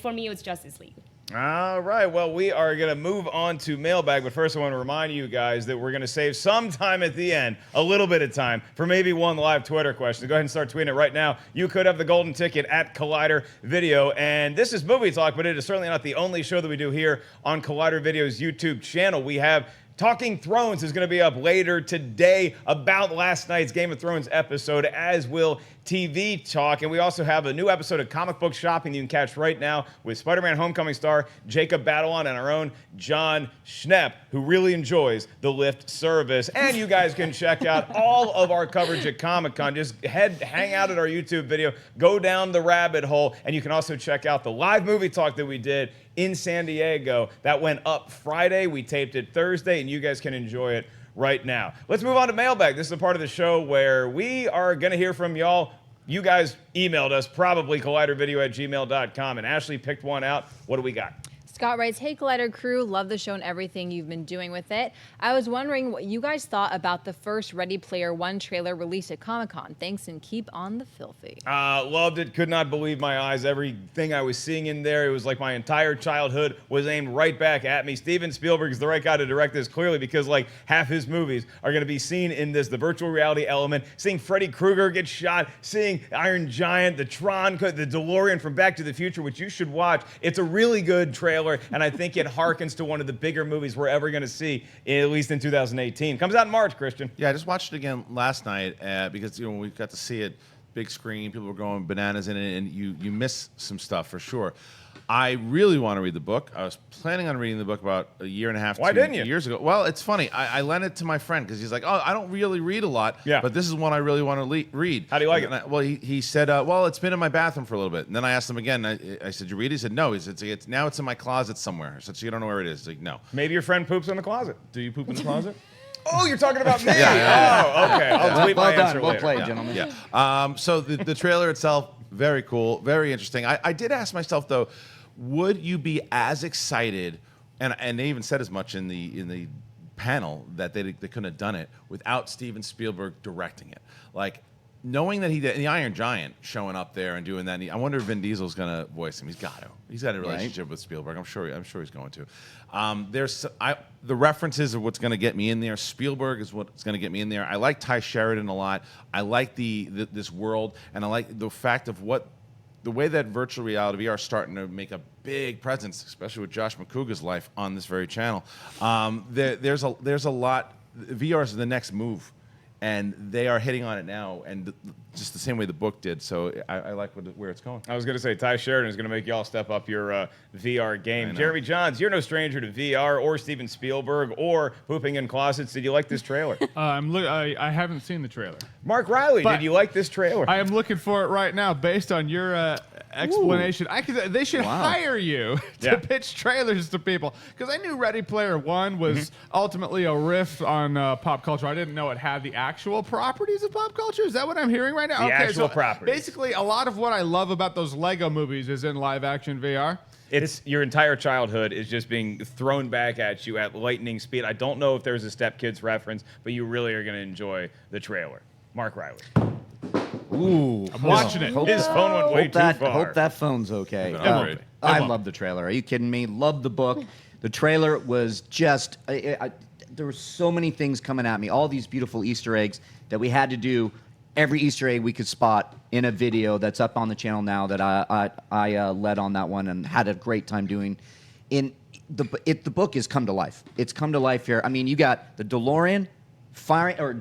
For me, it was Justice League. All right, well, we are going to move on to mailbag, but first I want to remind you guys that we're going to save some time at the end, a little bit of time, for maybe one live Twitter question. Go ahead and start tweeting it right now. You could have the golden ticket at Collider Video, and this is Movie Talk, but it is certainly not the only show that we do here on Collider Video's YouTube channel. We have Talking Thrones is going to be up later today about last night's Game of Thrones episode, as will TV Talk. And we also have a new episode of Comic Book Shopping you can catch right now with Spider-Man Homecoming star Jacob Batalon and our own John Schnepp, who really enjoys the Lyft service. And you guys can check out all of our coverage at Comic-Con. Just hang out at our YouTube video, go down the rabbit hole, and you can also check out the live movie talk that we did in San Diego. That went up Friday. We taped it Thursday, and you guys can enjoy it right now. Let's move on to mailbag. This is a part of the show where we are going to hear from y'all. You guys emailed us, probably collidervideo@gmail.com, and Ashley picked one out. What do we got? Scott writes, hey, Collider crew, love the show and everything you've been doing with it. I was wondering what you guys thought about the first Ready Player One trailer released at Comic-Con. Thanks and keep on the filthy. Loved it. Could not believe my eyes. Everything I was seeing in there, it was like my entire childhood was aimed right back at me. Steven Spielberg is the right guy to direct this, clearly, because like half his movies are going to be seen in this, the virtual reality element, seeing Freddy Krueger get shot, seeing Iron Giant, the Tron, the DeLorean from Back to the Future, which you should watch. It's a really good trailer. trailer, and I think it harkens to one of the bigger movies we're ever going to see, at least in 2018. Comes out in March, Kristian. Yeah, I just watched it again last night because we got to see it big screen. People were going bananas in it, and you miss some stuff for sure. I really want to read the book. I was planning on reading the book about a year and a half, Why didn't you? years ago. Well, it's funny. I lent it to my friend because he's like, "Oh, I don't really read a lot, but this is one I really want to read." How do you like it? He said, "Well, it's been in my bathroom for a little bit." And then I asked him again. I said, "You read it?" He said, "No." He said, "It's now it's in my closet somewhere." I said, "So you don't know where it is?" He's like, "No." Maybe your friend poops in the closet. Do you poop in the closet? Oh, you're talking about me. Yeah. Oh, okay. I'll tweet my answer Well later. played, gentlemen. Yeah. So the trailer itself, very cool, very interesting. I did ask myself though, would you be as excited? And they even said as much in the panel that they couldn't have done it without Steven Spielberg directing it. Like knowing that he did, and the Iron Giant showing up there and doing that. I wonder if Vin Diesel's gonna voice him. He's got to. He's got a relationship with Spielberg. I'm sure he's going to. The references are what's going to get me in there. Spielberg is what's going to get me in there. I like Ty Sheridan a lot. I like this world, and I like the fact of the way that virtual reality VR is starting to make a big presence, especially with Josh McCouga's life on this very channel. There's a lot. VR is the next move, and they are hitting on it now, and just the same way the book did. So I like where it's going. I was going to say Ty Sheridan is going to make y'all step up your VR game. Jeremy Jahns, you're no stranger to VR or Steven Spielberg or pooping in closets. Did you like this trailer? I haven't seen the trailer. Mark Reilly, did you like this trailer? I am looking for it right now based on your explanation. They should hire you to pitch trailers to people, because I knew Ready Player One was ultimately a riff on pop culture. I didn't know it had the actual properties of pop culture. Is that what I'm hearing right now? The actual properties. Basically, a lot of what I love about those Lego movies is in live action VR. It's your entire childhood is just being thrown back at you at lightning speed. I don't know if there's a Step Kids reference, but you really are going to enjoy the trailer. Mark Reilly. Ooh, I'm watching it. His phone went way too far. Hope that phone's okay. I I love the trailer. Are you kidding me? Love the book. The trailer was just. There were so many things coming at me. All these beautiful Easter eggs that we had to do. Every Easter egg we could spot in a video that's up on the channel now that I led on that one and had a great time doing. The book has come to life. It's come to life here. I mean, you got the DeLorean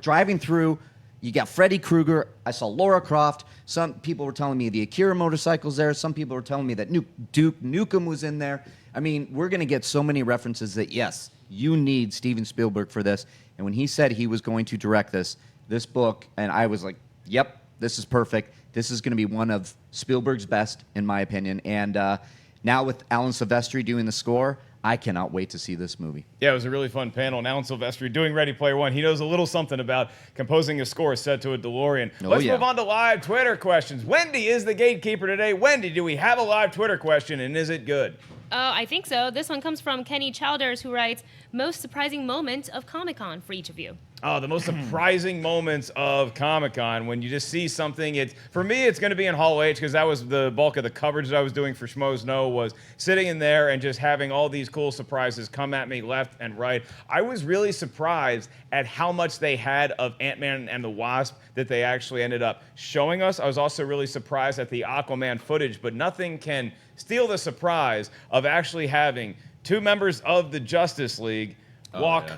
driving through. You got Freddy Krueger. I saw Lara Croft. Some people were telling me the Akira motorcycle's there. Some people were telling me that Duke Nukem was in there. I mean, we're going to get so many references that, yes, you need Steven Spielberg for this. And when he said he was going to direct this book, and I was like, yep, this is perfect. This is going to be one of Spielberg's best, in my opinion. And now with Alan Silvestri doing the score, I cannot wait to see this movie. Yeah, it was a really fun panel. And Alan Silvestri doing Ready Player One. He knows a little something about composing a score set to a DeLorean. Let's move on to live Twitter questions. Wendy is the gatekeeper today. Wendy, do we have a live Twitter question, and is it good? I think so. This one comes from Kenny Childers, who writes, most surprising moment of Comic-Con for each of you. Oh, the most surprising moments of Comic-Con, when you just see something. For me, it's going to be in Hall H, because that was the bulk of the coverage that I was doing for Schmoes Know, was sitting in there and just having all these cool surprises come at me left and right. I was really surprised at how much they had of Ant-Man and the Wasp that they actually ended up showing us. I was also really surprised at the Aquaman footage, but nothing can steal the surprise of actually having two members of the Justice League walk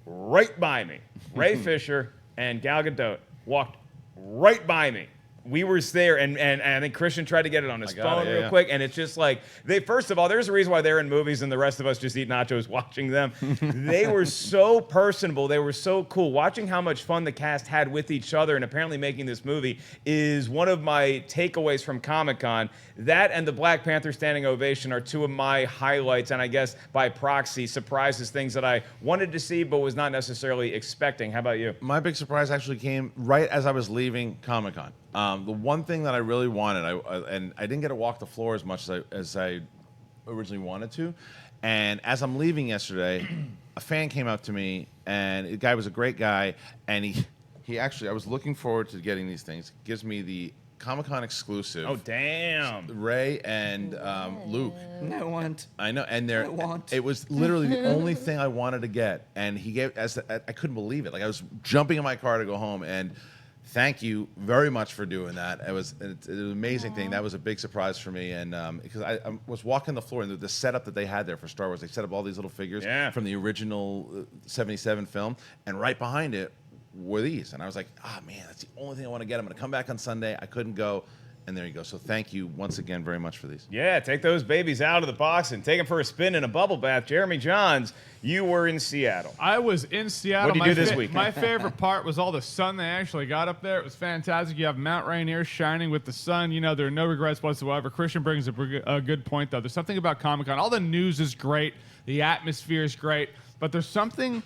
right by me. Ray Fisher and Gal Gadot walked right by me. We were there, and I think Kristian tried to get it on his phone real quick, and it's just like, first of all, there's a reason why they're in movies and the rest of us just eat nachos watching them. They were so personable. They were so cool. Watching how much fun the cast had with each other and apparently making this movie is one of my takeaways from Comic-Con. That and the Black Panther standing ovation are two of my highlights, and I guess by proxy, surprises, things that I wanted to see but was not necessarily expecting. How about you? My big surprise actually came right as I was leaving Comic-Con. The one thing that I really wanted, and I didn't get to walk the floor as much as I originally wanted to, and as I'm leaving yesterday, a fan came up to me, and the guy was a great guy, and he actually, I was looking forward to getting these things, gives me the Comic-Con exclusive. Oh, damn. Ray and Luke. I want. I know, and want. it was literally the only thing I wanted to get, and he gave, I couldn't believe it. Like, I was jumping in my car to go home, and Thank you very much for doing that. It's an amazing thing. That was a big surprise for me, and because I was walking the floor and the setup that they had there for Star Wars, they set up all these little figures from the original '77 film, and right behind it were these, and I was like, man, that's the only thing I want to get. I'm going to come back on Sunday. I couldn't go. And there you go. So thank you once again very much for these. Yeah, take those babies out of the box and take them for a spin in a bubble bath. Jeremy Jahns, you were in Seattle. I was in Seattle. What did you do this week? My favorite part was all the sun they actually got up there. It was fantastic. You have Mount Rainier shining with the sun. You know, there are no regrets whatsoever. Kristian brings a good point, though. There's something about Comic-Con. All the news is great. The atmosphere is great. But there's something...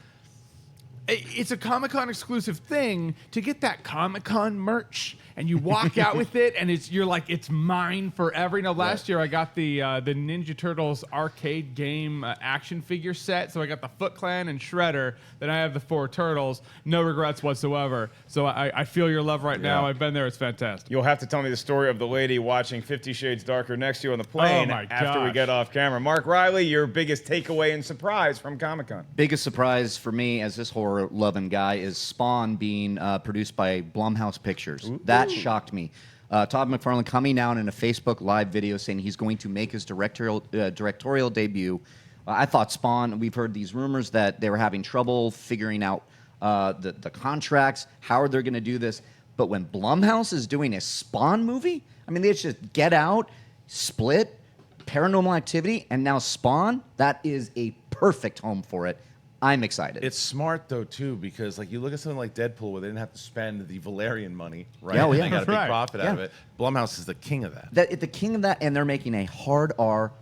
It's a Comic-Con exclusive thing to get that Comic-Con merch, and you walk out with it, and you're like, it's mine forever. You know, last year I got the Ninja Turtles arcade game action figure set, so I got the Foot Clan and Shredder. Then I have the 4 Turtles. No regrets whatsoever. So I feel your love right now. I've been there. It's fantastic. You'll have to tell me the story of the lady watching 50 Shades Darker next to you on the plane after we get off camera. Mark Reilly, your biggest takeaway and surprise from Comic-Con. Biggest surprise for me as this horror-loving guy is Spawn being produced by Blumhouse Pictures. Ooh. That shocked me. Todd McFarlane coming out in a Facebook Live video saying he's going to make his directorial debut. I thought Spawn, we've heard these rumors that they were having trouble figuring out the contracts, how are they going to do this. But when Blumhouse is doing a Spawn movie, I mean, they just Get Out, Split, Paranormal Activity, and now Spawn, that is a perfect home for it. I'm excited. It's smart, though, too, because like you look at something like Deadpool where they didn't have to spend the Valerian money, right? Yeah, and they got a big profit out of it. Blumhouse is the king of that. The king of that, and they're making a hard R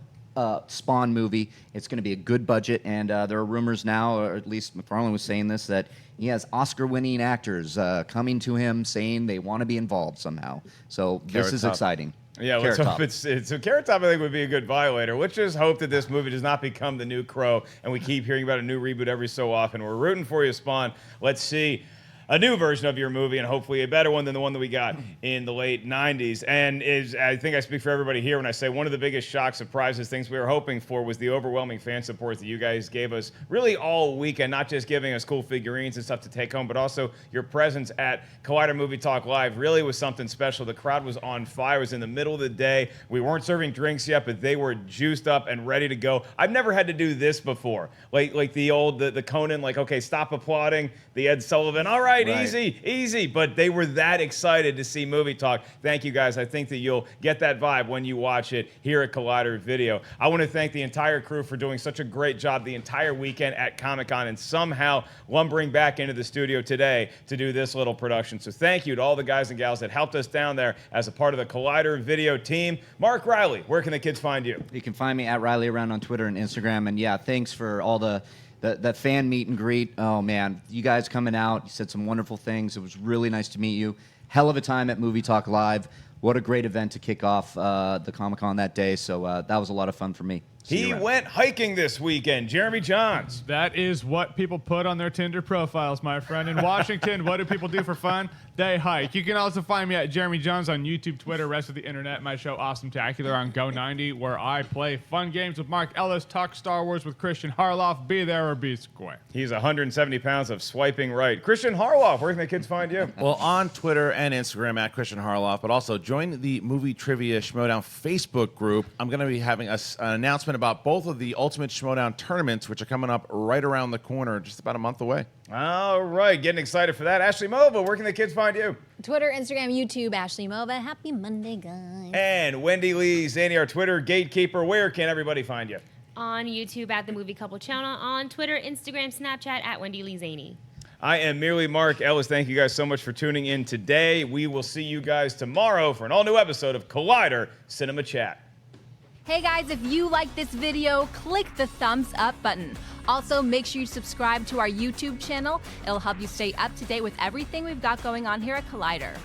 Spawn movie. It's going to be a good budget, and there are rumors now, or at least McFarlane was saying this, that he has Oscar-winning actors coming to him saying they want to be involved somehow. So this is exciting. Yeah, let's hope it's so Carrot Top, I think, would be a good violator. Let's just hope that this movie does not become the new Crow, and we keep hearing about a new reboot every so often. We're rooting for you, Spawn. Let's see a new version of your movie, and hopefully a better one than the one that we got in the late 90s. And I think I speak for everybody here when I say one of the biggest shock surprises, things we were hoping for, was the overwhelming fan support that you guys gave us really all weekend, not just giving us cool figurines and stuff to take home, but also your presence at Collider Movie Talk Live really was something special. The crowd was on fire. It was in the middle of the day. We weren't serving drinks yet, but they were juiced up and ready to go. I've never had to do this before. Like the old, the Conan, like, okay, stop applauding. The Ed Sullivan, all right. Easy. But they were that excited to see Movie Talk. Thank you, guys. I think that you'll get that vibe when you watch it here at Collider Video. I want to thank the entire crew for doing such a great job the entire weekend at Comic-Con and somehow lumbering back into the studio today to do this little production. So thank you to all the guys and gals that helped us down there as a part of the Collider Video team. Mark Reilly, where can the kids find you? You can find me at Reilly Around on Twitter and Instagram. And yeah, thanks for all the fan meet and greet. Oh, man, you guys coming out, you said some wonderful things. It was really nice to meet you. Hell of a time at Movie Talk Live. What a great event to kick off the Comic-Con that day. So that was a lot of fun for me. He went hiking this weekend. Jeremy Jahns. That is what people put on their Tinder profiles, my friend. In Washington, what do people do for fun? They hike. You can also find me at Jeremy Jahns on YouTube, Twitter, rest of the internet. My show, Awesome-tacular, on Go90, where I play fun games with Mark Ellis, talk Star Wars with Kristian Harloff. Be there or be square. He's 170 pounds of swiping right. Kristian Harloff, where can the kids find you? Well, on Twitter and Instagram at Kristian Harloff, but also join the Movie Trivia Schmodown Facebook group. I'm going to be having an announcement about both of the Ultimate Schmodown tournaments, which are coming up right around the corner, just about a month away. All right, getting excited for that. Ashley Mova, where can the kids find you? Twitter, Instagram, YouTube, Ashley Mova. Happy Monday, guys. And Wendy Lee Zaney, our Twitter gatekeeper. Where can everybody find you? On YouTube at the Movie Couple Channel, on Twitter, Instagram, Snapchat at Wendy Lee Zaney. I am merely Mark Ellis. Thank you guys so much for tuning in today. We will see you guys tomorrow for an all-new episode of Collider Cinema Chat. Hey guys, if you like this video, click the thumbs up button. Also, make sure you subscribe to our YouTube channel. It'll help you stay up to date with everything we've got going on here at Collider.